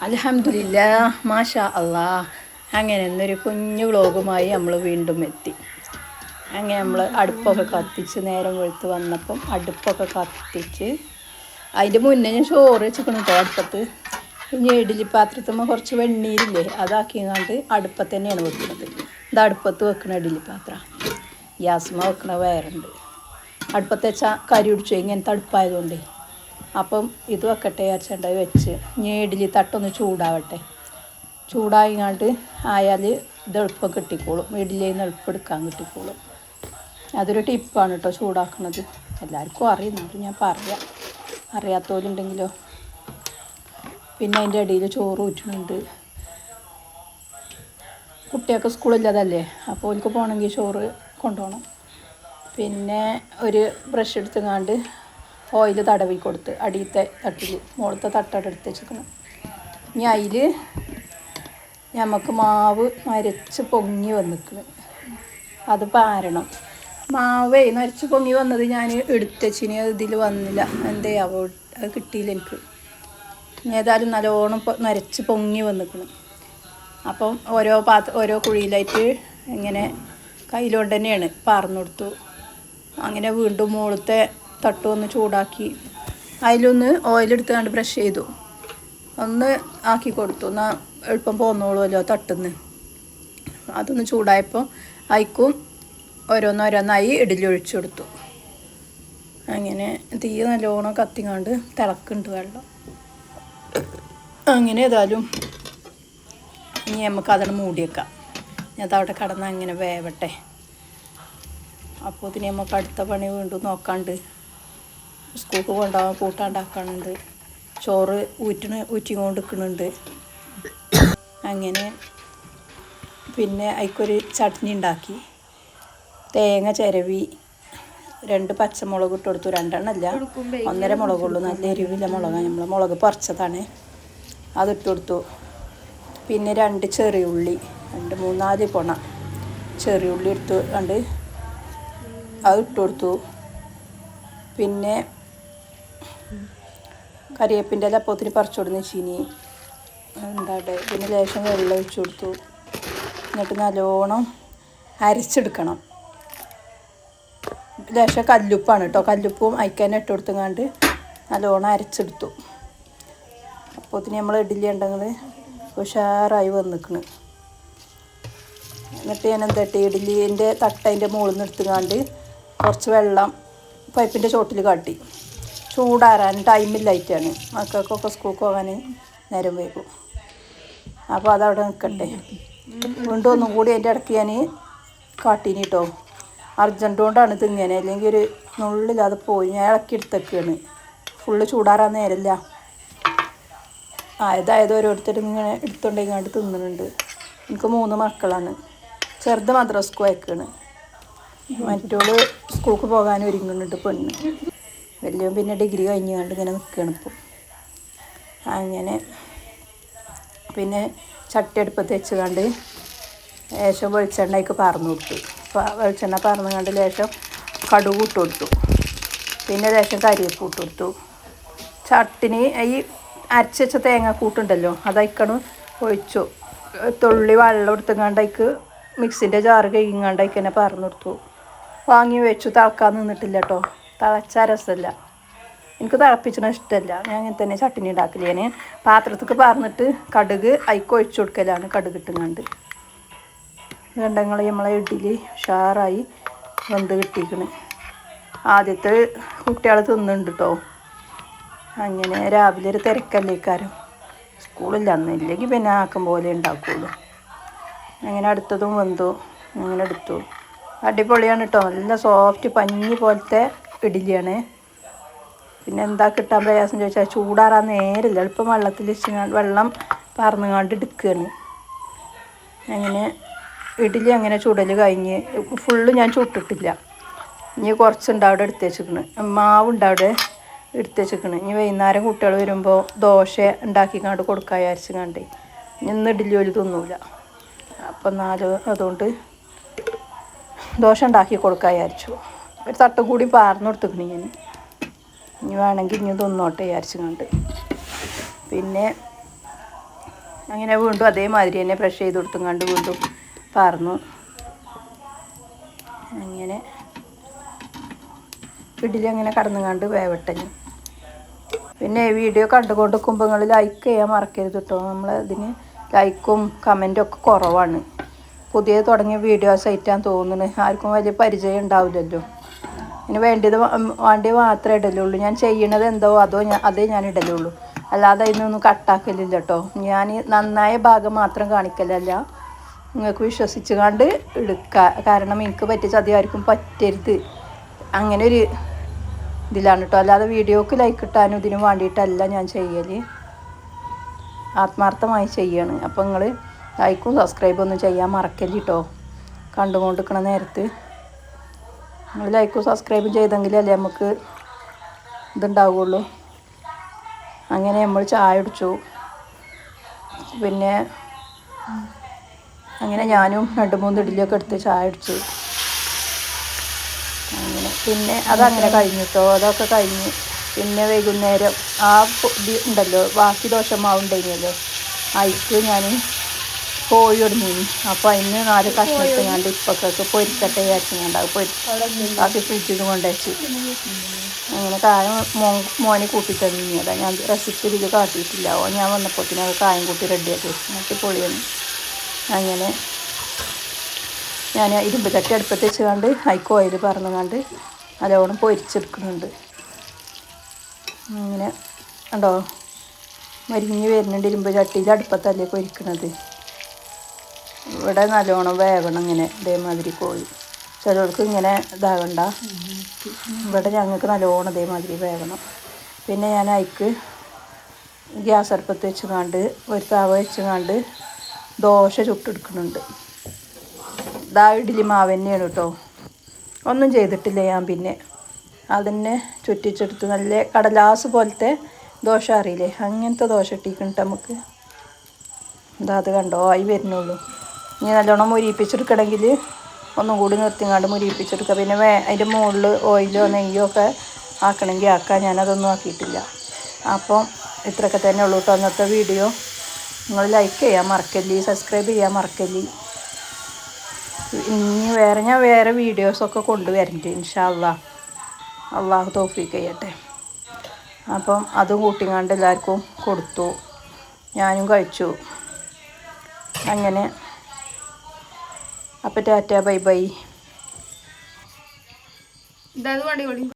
അൽഹംദുലില്ലാ മാഷാ അല്ലാ. അങ്ങനെ ഇന്നൊരു കുഞ്ഞു വ്ളോഗുമായി നമ്മൾ വീണ്ടും എത്തി. അങ്ങനെ നമ്മൾ അടുപ്പൊക്കെ കത്തിച്ച് നേരം വെളുത്ത് വന്നപ്പം അടുപ്പൊക്കെ കത്തിച്ച് അതിൻ്റെ മുന്നേ ഞാൻ ചോറ് വെച്ചിക്കണം കേട്ടോ അടുപ്പത്ത്. ഇനി ഇഡ്ഡലി പാത്രത്തുമ്പോൾ കുറച്ച് വെണ്ണീരില്ലേ അതാക്കിങ്ങാണ്ട് അടുപ്പത്ത് തന്നെയാണ് വെക്കുന്നത്. ഇത് അടുപ്പത്ത് വെക്കണ ഇഡ്ഡലി പാത്രം, ഗ്യാസ്മ വെക്കണ വേറുണ്ട്. അടുപ്പത്ത് വെച്ചാൽ കരി പിടിച്ചു ഇങ്ങനത്തെ അടുപ്പായതുകൊണ്ടേ. അപ്പം ഇത് വെക്കട്ടെ വിചാരിച്ചേണ്ട വെച്ച് ഇനി ഇഡ്ഡലി തട്ടൊന്ന് ചൂടാവട്ടെ. ചൂടായിങ്ങാണ്ട് ആയാൽ ഇത് എളുപ്പം കിട്ടിക്കോളും, ഇഡ്ഡലിയിൽ നിന്ന് എളുപ്പം എടുക്കാൻ കിട്ടിക്കോളും. അതൊരു ടിപ്പാണ് കേട്ടോ ചൂടാക്കുന്നത്. എല്ലാവർക്കും അറിയുന്നുണ്ട്, ഞാൻ പറയാം, അറിയാത്തവരുണ്ടെങ്കിലോ. പിന്നെ അതിൻ്റെ ഇടയിൽ ചോറ് ഊറ്റുന്നുണ്ട്. കുട്ടിയൊക്കെ സ്കൂളില്ലാതല്ലേ, അപ്പോൾ ഓൾക്ക് പോകണമെങ്കിൽ ചോറ് കൊണ്ടുപോകണം. പിന്നെ ഒരു ബ്രഷ് എടുത്തുങ്ങാണ്ട് ഓയിൽ തടവി കൊടുത്ത് അടിയത്തെ തട്ടിൽ മുകളത്തെ തട്ടടെ എടുത്ത് വെച്ചിരിക്കണം. ഇനി അതിൽ നമുക്ക് മാവ് നരച്ച് പൊങ്ങി വന്നിക്കണം, അത് പാരണം. മാവേ നരച്ച് പൊങ്ങി വന്നത് ഞാൻ എടുത്തച്ചിന്, ഇതിൽ വന്നില്ല, എന്തേ അത് കിട്ടിയില്ല എനിക്ക്. ഏതായാലും നല്ലോണം നരച്ച് പൊങ്ങി വന്നിക്കണം. അപ്പം ഓരോ കുഴിയിലായിട്ട് ഇങ്ങനെ കയ്യിലോണ്ട് തന്നെയാണ് പാർന്നു കൊടുത്തു. അങ്ങനെ വീണ്ടും മുകളത്തെ തട്ട് ഒന്ന് ചൂടാക്കി അതിലൊന്ന് ഓയിലെടുത്തുകൊണ്ട് ബ്രഷ് ചെയ്തു ഒന്ന് ആക്കി കൊടുത്തു. എന്നാൽ എളുപ്പം പോന്നോളുമല്ലോ തട്ടുന്ന്. അതൊന്ന് ചൂടായപ്പോൾ അതിക്കും ഓരോന്നോരോന്നായി ഇഡ്ഡലി ഒഴിച്ചു കൊടുത്തു. അങ്ങനെ തീ നല്ലോണം കത്തിങ്ങാണ്ട് തിളക്കുന്നുണ്ട് വെള്ളം. അങ്ങനെ ഏതായാലും ഇനി നമുക്ക് അതിന് മൂടി വെക്കാം. ഞാൻ അവിടെ കിടന്ന് അങ്ങനെ വേവട്ടെ. അപ്പോൾ ഇതിന് നമുക്ക് അടുത്ത പണി വീണ്ടും നോക്കാണ്ട്. സ്കൂൾക്ക് കൊണ്ടുപോകാൻ കൂട്ടാണ്ടാക്കാനുണ്ട്, ചോറ് ഊറ്റിക്കൊണ്ട് നിൽക്കുന്നുണ്ട്. അങ്ങനെ പിന്നെ അതിക്കൊരു ചട്നി ഉണ്ടാക്കി. തേങ്ങ ചിരവി 2 പച്ചമുളക് ഇട്ട് കൊടുത്തു. 2 എണ്ണമല്ല, 1.5 മുളകുള്ളൂ. നല്ല എരിവില്ല മുളകാണ്, നമ്മൾ മുളക് പറിച്ചതാണ്, അതിട്ട് കൊടുത്തു. പിന്നെ 2 ചെറിയുള്ളി, 2-3-4 പൊണ ചെറിയുള്ളി എടുത്ത് കണ്ട് അത് ഇട്ട് കൊടുത്തു. പിന്നെ കരിവേപ്പിൻ്റെ ഇല അപ്പത്തിന് പറിച്ചു കൊടുന്ന് ചീനി ഉണ്ടാട്ടെ. പിന്നെ ലേശം വെള്ളം ഒഴിച്ചു കൊടുത്തു. എന്നിട്ട് നല്ലോണം അരച്ചെടുക്കണം. ലേശം കല്ലുപ്പാണ് കേട്ടോ, കല്ലുപ്പും അയക്കാൻ ഇട്ട് കൊടുത്തുങ്ങാണ്ട് നല്ലോണം അരച്ചെടുത്തു. അപ്പോത്തിന് നമ്മൾ ഇഡ്ഡലി ഉണ്ടെങ്കിൽ ഉഷാറായി വന്നിക്കണ്. എന്നിട്ട് ഞാൻ എന്താട്ടി ഇഡ്ഡലീൻ്റെ തട്ടതിൻ്റെ മുകളിൽ നിന്ന് എടുത്തുങ്ങാണ്ട് കുറച്ച് വെള്ളം പൈപ്പിൻ്റെ ചോട്ടിൽ കാട്ടി. ചൂടാറാൻ ടൈമില്ലായിട്ടാണ്, മക്കൾക്കൊക്കെ സ്കൂൾക്ക് പോകാൻ നേരം വൈകും. അപ്പോൾ അതവിടെ നിൽക്കട്ടെ. വീണ്ടും ഒന്നും കൂടി അതിൻ്റെ ഇടയ്ക്ക് ഞാൻ കാട്ടീനി കേട്ടോ. അർജൻറ്റ് കൊണ്ടാണ് തിങ്ങനെ, അല്ലെങ്കിൽ ഒരു നുള്ളില്ലാതെ പോയി. ഞാൻ ഇളക്കി എടുത്തൊക്കെയാണ്, ഫുള്ള് ചൂടാറാൻ നേരമില്ല. അതായത് ഓരോരുത്തരും ഇങ്ങനെ എടുത്തുകൊണ്ടിങ്ങാണ്ട് തിന്നുന്നുണ്ട്. എനിക്ക് 3 മക്കളാണ്. ചെറുത് മദ്രസക്ക് അയക്കാണ്, മറ്റോള് സ്കൂൾക്ക് പോകാൻ ഒരുങ്ങുന്നുണ്ട് പെണ്ണ്. വലിയ പിന്നെ ഡിഗ്രി കഴിഞ്ഞുകൊണ്ട് ഇങ്ങനെ നിൽക്കുകയാണ് ഇപ്പോൾ. അങ്ങനെ പിന്നെ ചട്ടി അടുപ്പത്ത് വെച്ചുകൊണ്ട് ലേശം വെളിച്ചെണ്ണയ്ക്ക് പാർന്നു കൊടുത്തു. വെളിച്ചെണ്ണ പാർന്നു കണ്ട് ലേശം കടുക് ഇട്ട് കൊടുത്തു. പിന്നെ ലേശം കരിവേപ്പ് ഇട്ട് കൊടുത്തു. ചട്ടിന് ഈ അരച്ച് വെച്ച തേങ്ങാക്കൂട്ടുണ്ടല്ലോ അതയക്കണം ഒഴിച്ചു. തുള്ളി വെള്ളം എടുത്തുങ്ങാണ്ടേക്ക് മിക്സിൻ്റെ ജാറ് കഴുകിങ്ങാണ്ടേക്ക് തന്നെ പാർന്നു കൊടുത്തു. വാങ്ങി വെച്ചു. തിളക്കാൻ നിന്നിട്ടില്ല കേട്ടോ, തിളച്ചാൽ രസമല്ല. എനിക്ക് തിളപ്പിച്ചണ ഇഷ്ടമല്ല. ഞാൻ അങ്ങനെ തന്നെ ചട്ടിനി ഉണ്ടാക്കില്ല. ഞാൻ പാത്രത്തേക്ക് പാർന്നിട്ട് കടുക് അതിക്ക് ഒഴിച്ചു കൊടുക്കലാണ്, കടുക് ഇട്ടുങ്ങാണ്ട്. രണ്ടങ്ങൾ നമ്മളെ ഇഡ്ഡലി ഉഷാറായി വെന്ത് കിട്ടിയിരിക്കണ്. ആദ്യത്തെ കുട്ടികൾ തിന്നുന്നുണ്ട് കേട്ടോ. അങ്ങനെ രാവിലെ ഒരു തിരക്കല്ലേക്കാരം, സ്കൂളില്ല അന്നില്ലെങ്കിൽ പിന്നെ ആക്കം പോലെ ഉണ്ടാക്കുകയുള്ളൂ. അങ്ങനെ അടുത്തതും വെന്തു. അങ്ങനെ എടുത്തു. അടിപൊളിയാണ് കേട്ടോ, നല്ല സോഫ്റ്റ് പഞ്ഞി പോലത്തെ ഇഡ്ഡലിയാണ്. പിന്നെ എന്താ കിട്ടാൻ പ്രയാസം ചോദിച്ചാൽ ചൂടാറാൻ നേരില്ല, എളുപ്പം വെള്ളത്തിൽ വെള്ളം പറന്നുകാണ്ട് എടുക്കുകയാണ്. അങ്ങനെ ഇഡ്ഡലി അങ്ങനെ ചുടൽ കഴിഞ്ഞ് ഫുള്ള് ഞാൻ ചുട്ടിട്ടില്ല. ഇനി കുറച്ചുണ്ട് അവിടെ എടുത്ത് വെച്ചിരിക്കണ്, മാവുണ്ട് അവിടെ എടുത്ത് വെച്ചിരിക്കണ്. ഇനി വൈകുന്നേരം കുട്ടികൾ വരുമ്പോൾ ദോശ ഉണ്ടാക്കിക്കാണ്ട് കൊടുക്കാൻ വിചാരിച്ചുകൊണ്ട്. ഇന്ന് ഇഡ്ഡലി ഒരു തിന്നൂല, അപ്പം അതുകൊണ്ട് ദോശ ഉണ്ടാക്കി കൊടുക്കാൻ വിചാരിച്ചു. ഒരു തട്ടും കൂടി പാർന്നു കൊടുത്തിക്കണി ഞാൻ. ഇനി വേണമെങ്കിൽ ഇനി തിന്നോട്ടെ വിചാരിച്ചുകൊണ്ട്. പിന്നെ അങ്ങനെ വീണ്ടും അതേമാതിരി തന്നെ ബ്രഷ് ചെയ്ത് കൊടുത്തും കണ്ട് വീണ്ടും പാർന്നു. അങ്ങനെ ഇഡ്ഡലി അങ്ങനെ കടന്നുകൊണ്ട് വേവട്ടഞ്ഞു. പിന്നെ വീഡിയോ കണ്ടുകൊണ്ടിരിക്കുമ്പോൾ നിങ്ങൾ ലൈക്ക് ചെയ്യാൻ മറക്കരുത് കേട്ടോ. നമ്മളതിന് ലൈക്കും കമൻറ്റും ഒക്കെ കുറവാണ്. പുതിയ തുടങ്ങിയ വീഡിയോസ് ആയിട്ടാണ് തോന്നുന്നത്. ആർക്കും വലിയ പരിചയം ഉണ്ടാവില്ലല്ലോ. ഇനി വേണ്ടിയത് മാത്രമേ ഇടലുള്ളൂ. ഞാൻ ചെയ്യണത് എന്തോ അതേ ഞാൻ ഇടലുള്ളൂ. അല്ലാതെ അതിനൊന്നും കട്ടാക്കലില്ല കേട്ടോ. ഞാൻ നന്നായ ഭാഗം മാത്രം കാണിക്കലല്ല, നിങ്ങൾക്ക് വിശ്വസിച്ച് കണ്ട് എടുക്കുക. കാരണം എനിക്ക് പറ്റിയ ചതി ആർക്കും പറ്റരുത്, അങ്ങനെ ഒരു ഇതിലാണ് കേട്ടോ. അല്ലാതെ വീഡിയോക്ക് ലൈക്ക് കിട്ടാനും ഇതിനും വേണ്ടിയിട്ടല്ല ഞാൻ ചെയ്യൽ, ആത്മാർത്ഥമായി ചെയ്യാണ്. അപ്പോൾ നിങ്ങൾ ലൈക്കും സബ്സ്ക്രൈബും ഒന്നും ചെയ്യാൻ മറക്കല്ലേ കേട്ടോ. കണ്ടുകൊണ്ടിരിക്കണ നേരത്ത് നിങ്ങൾ ലൈക്കും സബ്സ്ക്രൈബും ചെയ്തെങ്കിലല്ലേ നമുക്ക് ഇതുണ്ടാവുള്ളൂ. അങ്ങനെ നമ്മൾ ചായ കുടിച്ചു. പിന്നെ അങ്ങനെ ഞാനും 2-3 ഇഡ്ഡലിയൊക്കെ എടുത്ത് ചായ കുടിച്ചു. അങ്ങനെ പിന്നെ അതങ്ങനെ കഴിഞ്ഞു കേട്ടോ. അതൊക്കെ കഴിഞ്ഞ് പിന്നെ വൈകുന്നേരം ആ ഉണ്ടല്ലോ ബാക്കി ദോശമാവ് ഉണ്ടായിരുന്നല്ലോ, അതിക്ക് ഞാൻ കോഴി ഒടിഞ്ഞിരുന്നു. അപ്പോൾ അതിന് 4 കഷ്ണം ഇട്ടുകൊണ്ട് ഇപ്പൊക്കെ പൊരിക്കട്ടെ വിചാരിച്ചുകൊണ്ട് അത് ബാക്കി ഫ്രിഡ്ജിൽ കൊണ്ടുവച്ച്. അങ്ങനെ കായം മോനെ കൂട്ടി തന്നില്ല. ഞാൻ റെസിപ്പി ഇതിൽ കാട്ടിയിട്ടില്ല. ഞാൻ വന്നപ്പോഴത്തേനും അത് കായം കൂട്ടി റെഡിയാക്കി മറ്റു പൊളിയാണ്. അങ്ങനെ ഞാൻ ഇരുമ്പ് ചട്ടി അടുപ്പത്ത് വെച്ചുകൊണ്ട് അതിക്ക് ഓയിൽ പറന്നുകൊണ്ട് നല്ലോണം പൊരിച്ചെടുക്കുന്നുണ്ട്. അങ്ങനെ ഉണ്ടോ മരിഞ്ഞ് വരുന്നുണ്ട്. ഇരുമ്പ് ചട്ടിയിൽ അടുപ്പത്തല്ലേ പൊരിക്കണത്. ഇവിടെ നല്ലോണം വേവണം ഇങ്ങനെ ഇതേമാതിരി കോഴി. ചിലർക്ക് ഇങ്ങനെ ഇതാകണ്ട, ഇവിടെ ഞങ്ങൾക്ക് നല്ലോണം ഇതേമാതിരി വേവണം. പിന്നെ ഞാൻ അതിക്ക് ഗ്യാസ് അടുപ്പത്ത് വെച്ചുകൊണ്ട് ഒരു തവ വെച്ചുകൊണ്ട് ദോശ ചുട്ടെടുക്കുന്നുണ്ട്. ഇതാ ഇഡ്ഡലി മാവ് തന്നെയാണ് കേട്ടോ, ഒന്നും ചെയ്തിട്ടില്ല ഞാൻ. പിന്നെ അതിനെ ചുറ്റിച്ചെടുത്ത് നല്ല കടലാസ് പോലത്തെ ദോശ അറിയില്ലേ, അങ്ങനത്തെ ദോശ ഇട്ടിക്കണിട്ട് നമുക്ക്. അത് കണ്ടോ ആയി വരുന്നുള്ളൂ. ഇനി നല്ലോണം മുരിപ്പിച്ചെടുക്കണമെങ്കിൽ ഒന്നും കൂടി നിർത്തിങ്ങാണ്ട് മുരിപ്പിച്ചെടുക്കുക. പിന്നെ അതിൻ്റെ മുകളിൽ ഓയിലോ നെയ്യോ ഒക്കെ ആക്കണമെങ്കിൽ ആക്കാം. ഞാനതൊന്നും ആക്കിയിട്ടില്ല. അപ്പം ഇത്രയൊക്കെ തന്നെ ഉള്ളൂ കേട്ടോ അന്നത്തെ വീഡിയോ. നിങ്ങൾ ലൈക്ക് ചെയ്യാൻ മറക്കല്ലേ, സബ്സ്ക്രൈബ് ചെയ്യാൻ മറക്കല്ലേ. ഇനി ഞാൻ വേറെ വീഡിയോസൊക്കെ കൊണ്ടുവരണ്ട് ഇൻഷാ അല്ലാഹ്. അള്ളാഹു തൗഫീഖ് ചെയ്യട്ടെ. അപ്പം അതും കൂട്ടിങ്ങാണ്ട് എല്ലാവർക്കും കൊടുത്തു, ഞാനും കഴിച്ചു. അങ്ങനെ അപ്പം ടാറ്റ ബൈ ബൈ.